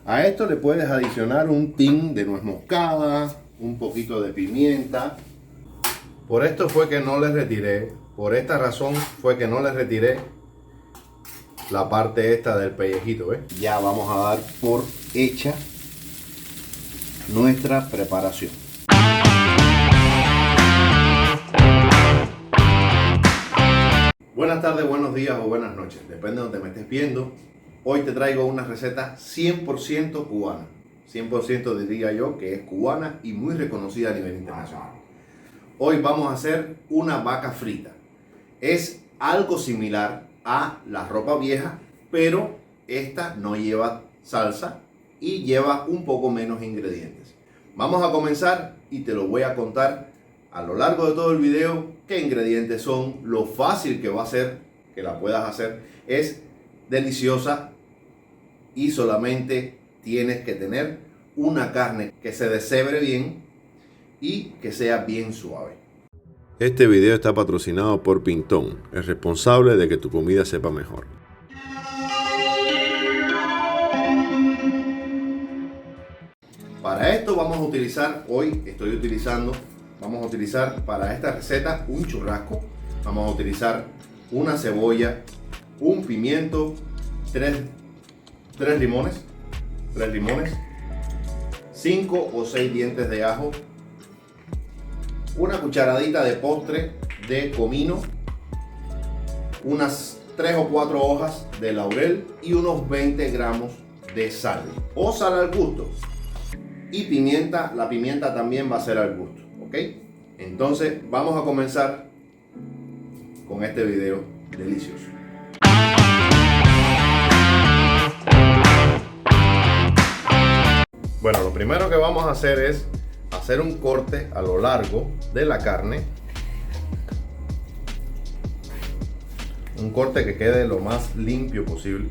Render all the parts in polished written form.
A esto le puedes adicionar un tin de nuez moscada, un poquito de pimienta. Por esto fue que no les retiré, por esta razón fue que no les retiré la parte esta del pellejito, ¿ves? Ya vamos a dar por hecha nuestra preparación. Buenas tardes, buenos días o buenas noches, depende de donde me estés viendo. Hoy te traigo una receta 100% cubana. 100% diría yo que es cubana y muy reconocida a nivel internacional. Hoy vamos a hacer una vaca frita. Es algo similar a la ropa vieja, pero esta no lleva salsa y lleva un poco menos ingredientes. Vamos a comenzar y te lo voy a contar a lo largo de todo el video qué ingredientes son, lo fácil que va a ser que la puedas hacer. Es deliciosa y solamente tienes que tener una carne que se deshebre bien y que sea bien suave. Este video está patrocinado por Pintón, el responsable de que tu comida sepa mejor. Para esto vamos a utilizar, vamos a utilizar para esta receta un churrasco. Vamos a utilizar una cebolla, un pimiento, tres limones, 5 o 6 dientes de ajo, una cucharadita de postre de comino, unas 3 o 4 hojas de laurel y unos 20 gramos de sal o sal al gusto. Y pimienta, la pimienta también va a ser al gusto, ¿ok? Entonces vamos a comenzar con este video delicioso. Bueno, lo primero que vamos a hacer es hacer un corte a lo largo de la carne. Un corte que quede lo más limpio posible.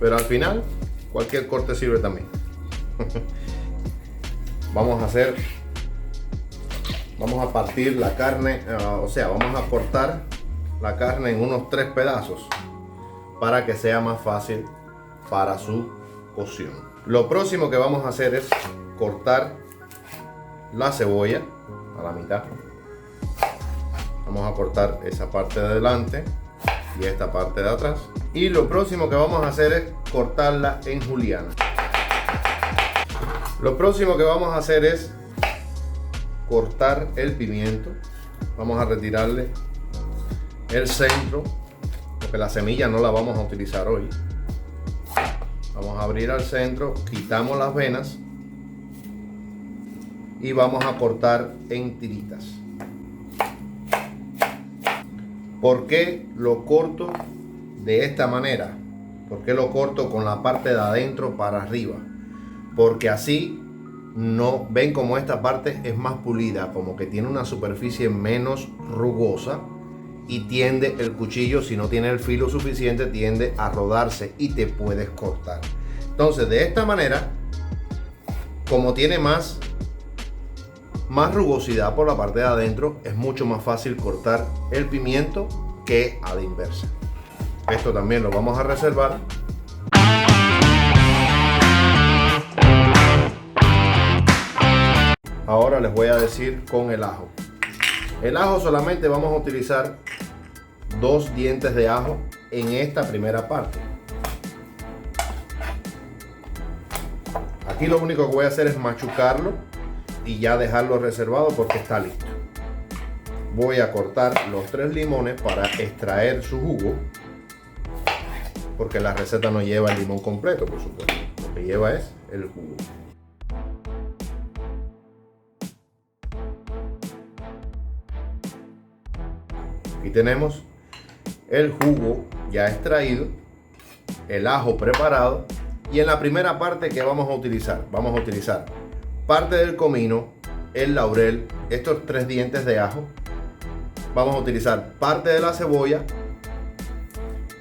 Pero al final, cualquier corte sirve también. Vamos a partir la carne, vamos a cortar la carne en unos 3 pedazos para que sea más fácil para su cocción. Lo próximo que vamos a hacer es cortar la cebolla a la mitad. Vamos a cortar esa parte de adelante y esta parte de atrás. Y lo próximo que vamos a hacer es cortarla en juliana. Lo próximo que vamos a hacer es cortar el pimiento. Vamos a retirarle el centro, porque la semilla no la vamos a utilizar hoy. Vamos a abrir al centro, quitamos las venas y vamos a cortar en tiritas. ¿Por qué lo corto de esta manera? ¿Por qué lo corto con la parte de adentro para arriba? Porque así no ven como esta parte es más pulida, como que tiene una superficie menos rugosa y tiende el cuchillo, si no tiene el filo suficiente, tiende a rodarse y te puedes cortar. Entonces de esta manera, como tiene más rugosidad por la parte de adentro, es mucho más fácil cortar el pimiento que a la inversa. Esto también lo vamos a reservar. Ahora les voy a decir con el ajo. El ajo solamente vamos a utilizar 2 dientes de ajo en esta primera parte. Aquí lo único que voy a hacer es machucarlo y ya dejarlo reservado porque está listo. Voy a cortar los 3 limones para extraer su jugo, porque la receta no lleva el limón completo, por supuesto. Lo que lleva es el jugo. Aquí tenemos el jugo ya extraído, el ajo preparado, y en la primera parte que vamos a utilizar parte del comino, el laurel, estos 3 dientes de ajo. Vamos a utilizar parte de la cebolla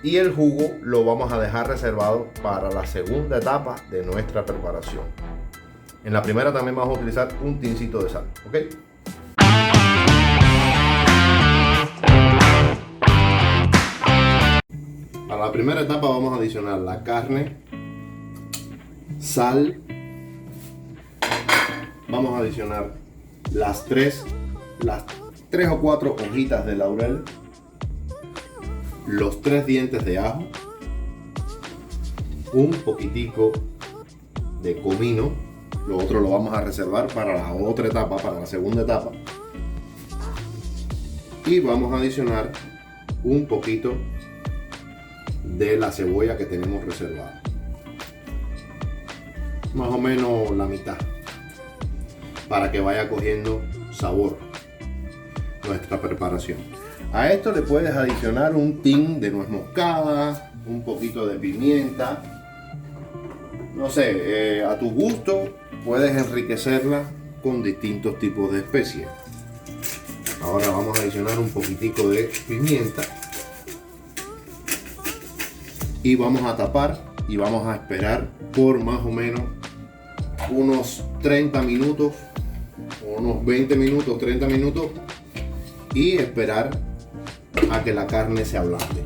y el jugo lo vamos a dejar reservado para la segunda etapa de nuestra preparación. En la primera también vamos a utilizar un tincito de sal, ¿ok? A la primera etapa vamos a adicionar la carne sal. Vamos a adicionar las tres o cuatro hojitas de laurel, los 3 dientes de ajo, un poquitico de comino. Lo otro lo vamos a reservar para la otra etapa, para la segunda etapa. Y vamos a adicionar un poquito de la cebolla que tenemos reservada. Más o menos la mitad, para que vaya cogiendo sabor nuestra preparación. A esto le puedes adicionar un tin de nuez moscada, un poquito de pimienta. No sé, a tu gusto puedes enriquecerla con distintos tipos de especies. Ahora vamos a adicionar un poquitico de pimienta y vamos a tapar y vamos a esperar por más o menos unos 30 minutos, unos 20 minutos, 30 minutos, y esperar a que la carne se ablande.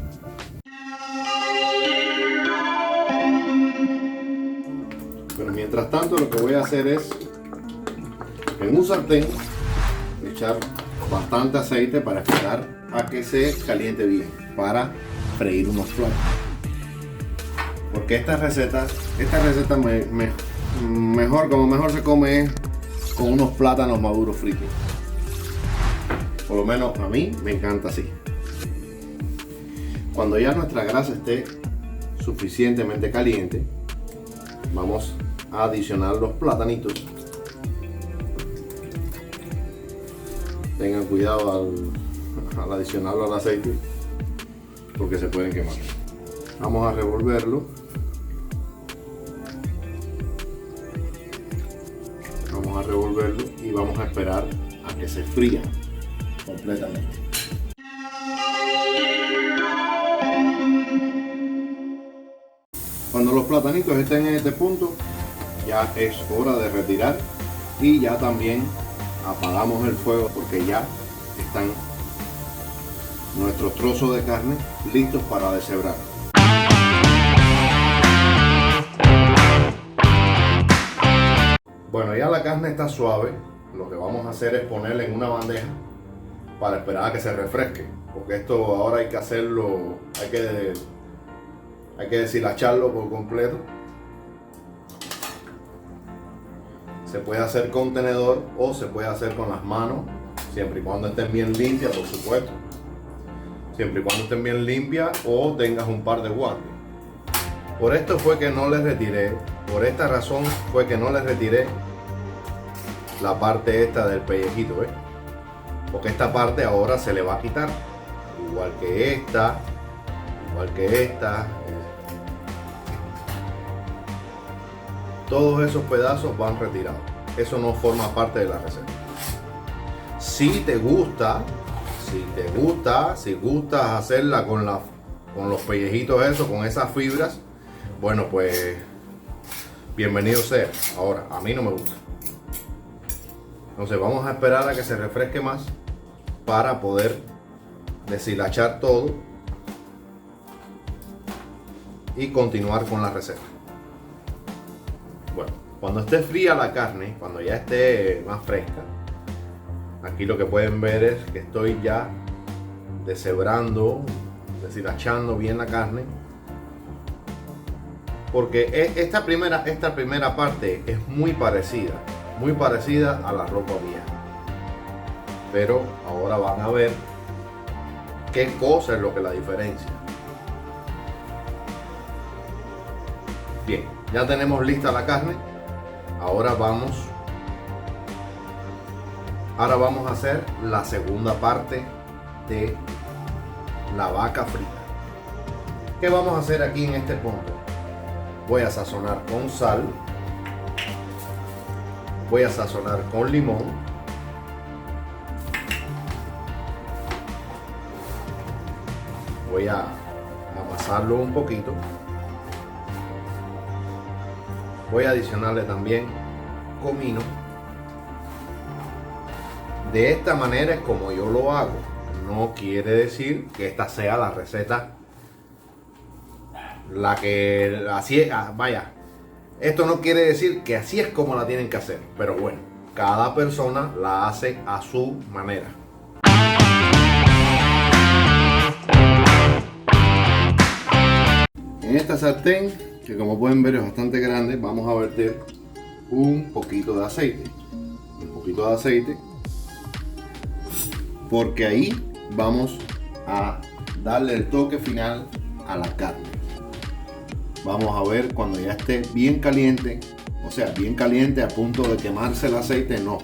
Pero mientras tanto, lo que voy a hacer es, en un sartén, echar bastante aceite para esperar a que se caliente bien, para freír unos plátanos. Porque esta receta mejor se come es con unos plátanos maduros fritos. Por lo menos a mí me encanta así. Cuando ya nuestra grasa esté suficientemente caliente, vamos a adicionar los platanitos. Tengan cuidado al adicionarlo al aceite, porque se pueden quemar. Vamos a revolverlo. Vamos a revolverlo y vamos a esperar a que se fría completamente. Cuando los platanitos estén en este punto, ya es hora de retirar, y ya también apagamos el fuego, porque ya están nuestros trozos de carne listos para deshebrar. Bueno, ya la carne está suave. Lo que vamos a hacer es ponerla en una bandeja para esperar a que se refresque, porque esto ahora hay que hacerlo, hay que deshilacharlo por completo. Se puede hacer con tenedor o se puede hacer con las manos, siempre y cuando estén bien limpias, por supuesto. Siempre y cuando estén bien limpias o tengas un par de guantes. Por esto fue que no les retiré, por esta razón fue que no les retiré la parte esta del pellejito, ¿ves? Porque esta parte ahora se le va a quitar, igual que esta, todos esos pedazos van retirados. Eso no forma parte de la receta. Si gustas hacerla con los pellejitos esos, con esas fibras, bueno, pues bienvenido sea. Ahora, a mí no me gusta. Entonces vamos a esperar a que se refresque más para poder deshilachar todo y continuar con la receta. Bueno, cuando esté fría la carne, cuando ya esté más fresca, aquí lo que pueden ver es que estoy ya deshebrando, deshilachando bien la carne, porque esta primera parte es muy parecida a la ropa vieja, pero ahora van a ver qué cosa es lo que la diferencia. Bien, ya tenemos lista la carne. Ahora vamos a hacer la segunda parte de la vaca frita. ¿Qué vamos a hacer aquí en este punto? Voy a sazonar con sal, voy a sazonar con limón, voy a amasarlo un poquito, voy a adicionarle también comino. De esta manera es como yo lo hago. No quiere decir que esta sea la receta, la que así, vaya, Esto no quiere decir que así es como la tienen que hacer, pero bueno, cada persona la hace a su manera. En esta sartén, que como pueden ver es bastante grande, vamos a verter un poquito de aceite. Un poquito de aceite, porque ahí vamos a darle el toque final a la carne. Vamos a ver cuando ya esté bien caliente, o sea, bien caliente a punto de quemarse el aceite, no.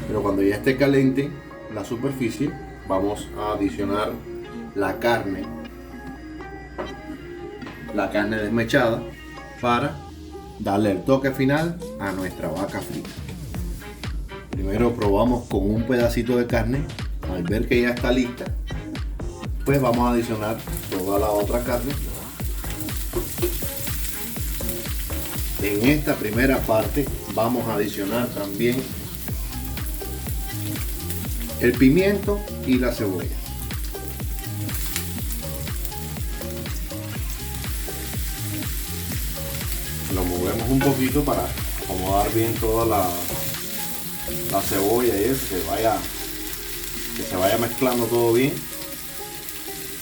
Pero cuando ya esté caliente la superficie, vamos a adicionar la carne desmechada para darle el toque final a nuestra vaca frita. Primero probamos con un pedacito de carne. Al ver que ya está lista, pues vamos a adicionar toda la otra carne. En esta primera parte vamos a adicionar también el pimiento y la cebolla. Lo movemos un poquito para acomodar bien toda la cebolla y eso, que se vaya mezclando todo bien.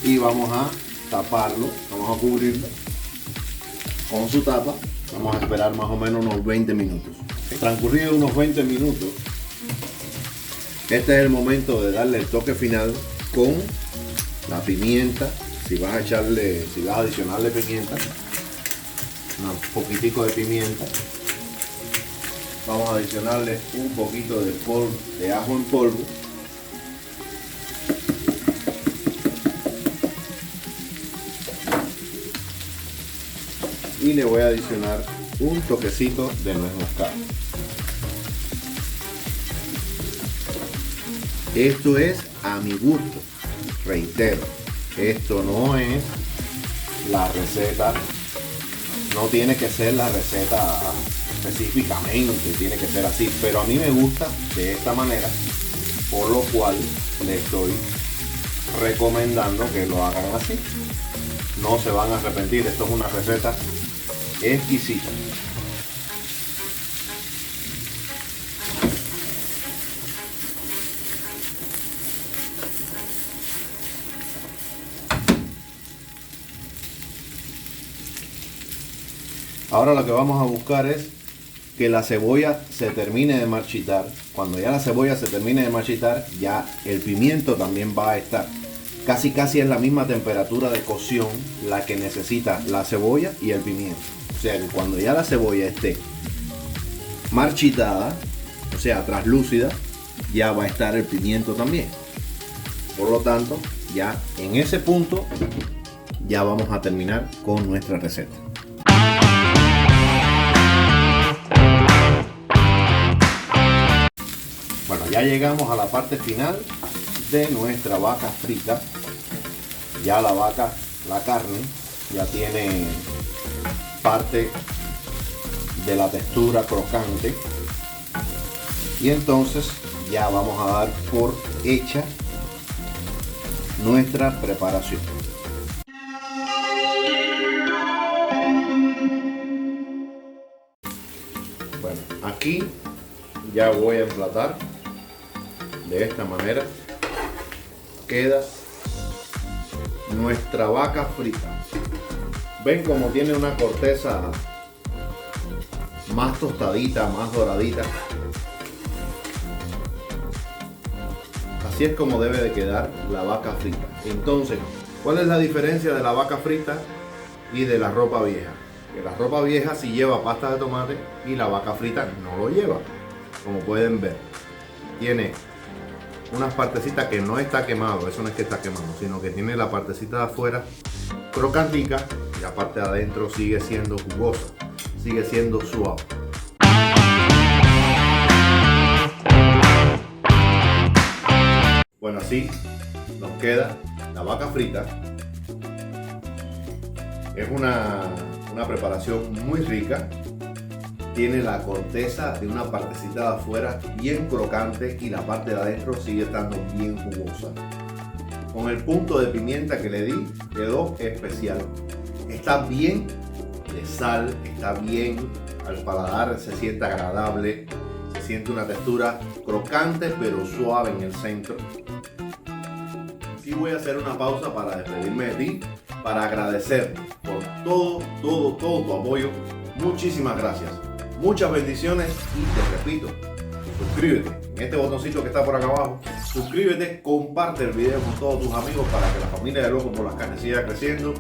Y vamos a taparlo, vamos a cubrirlo con su tapa. Vamos a esperar más o menos unos 20 minutos. Transcurridos unos 20 minutos, este es el momento de darle el toque final con la pimienta. Si vas a adicionarle pimienta, un poquitico de pimienta. Vamos a adicionarle un poquito de ajo en polvo. Y le voy a adicionar un toquecito de nuez moscada. Esto es a mi gusto. Reitero, esto no es la receta, no tiene que ser la receta específicamente, tiene que ser así, pero a mí me gusta de esta manera, por lo cual le estoy recomendando que lo hagan así. No se van a arrepentir, esto es una receta exquisita. Ahora lo que vamos a buscar es que la cebolla se termine de marchitar. Cuando ya la cebolla se termine de marchitar, ya el pimiento también va a estar. Casi es la misma temperatura de cocción la que necesita la cebolla y el pimiento. O sea que cuando ya la cebolla esté marchitada, o sea traslúcida, ya va a estar el pimiento también. Por lo tanto, ya en ese punto ya vamos a terminar con nuestra receta. Bueno, ya llegamos a la parte final de nuestra vaca frita. Ya la carne ya tiene parte de la textura crocante, y entonces ya vamos a dar por hecha nuestra preparación. Bueno, aquí ya voy a emplatar. De esta manera queda nuestra vaca frita. Ven como tiene una corteza más tostadita, más doradita. Así es como debe de quedar la vaca frita. Entonces, ¿cuál es la diferencia de la vaca frita y de la ropa vieja? Que la ropa vieja sí lleva pasta de tomate y la vaca frita no lo lleva. Como pueden ver, tiene unas partecitas que no está quemado, eso no es que está quemado, sino que tiene la partecita de afuera crocantica y la parte de adentro sigue siendo jugosa, sigue siendo suave. Bueno, así nos queda la vaca frita. Es una preparación muy rica. Tiene la corteza de una partecita de afuera bien crocante y la parte de adentro sigue estando bien jugosa. Con el punto de pimienta que le di quedó especial. Está bien de sal, está bien al paladar, se siente agradable, se siente una textura crocante pero suave en el centro. Sí voy a hacer una pausa para despedirme de ti, para agradecer por todo tu apoyo. Muchísimas gracias, muchas bendiciones y te repito, suscríbete en este botoncito que está por acá abajo, suscríbete, comparte el video con todos tus amigos para que la familia de Locos por las Carnes siga creciendo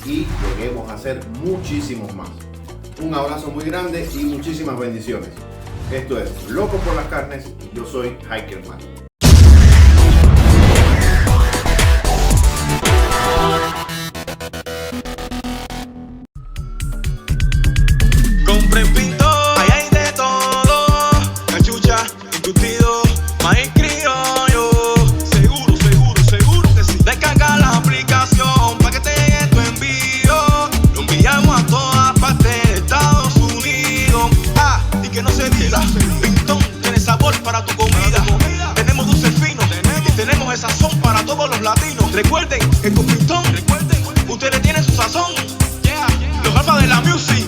y lleguemos a ser muchísimos más. Un abrazo muy grande y muchísimas bendiciones. Esto es Locos por las Carnes, yo soy Hikerman. Compre Pinto, ahí hay de todo, cachucha, embutido, maíz criollo, seguro que sí. Descarga la aplicación para que te llegue tu envío, lo enviamos a todas partes de Estados Unidos. Y que no se diga, Pintón tiene sabor para tu comida, tenemos dulces finos y tenemos el sazón para todos los latinos. Recuerden que con Pintón, ustedes tienen su sazón, los alfas de la music.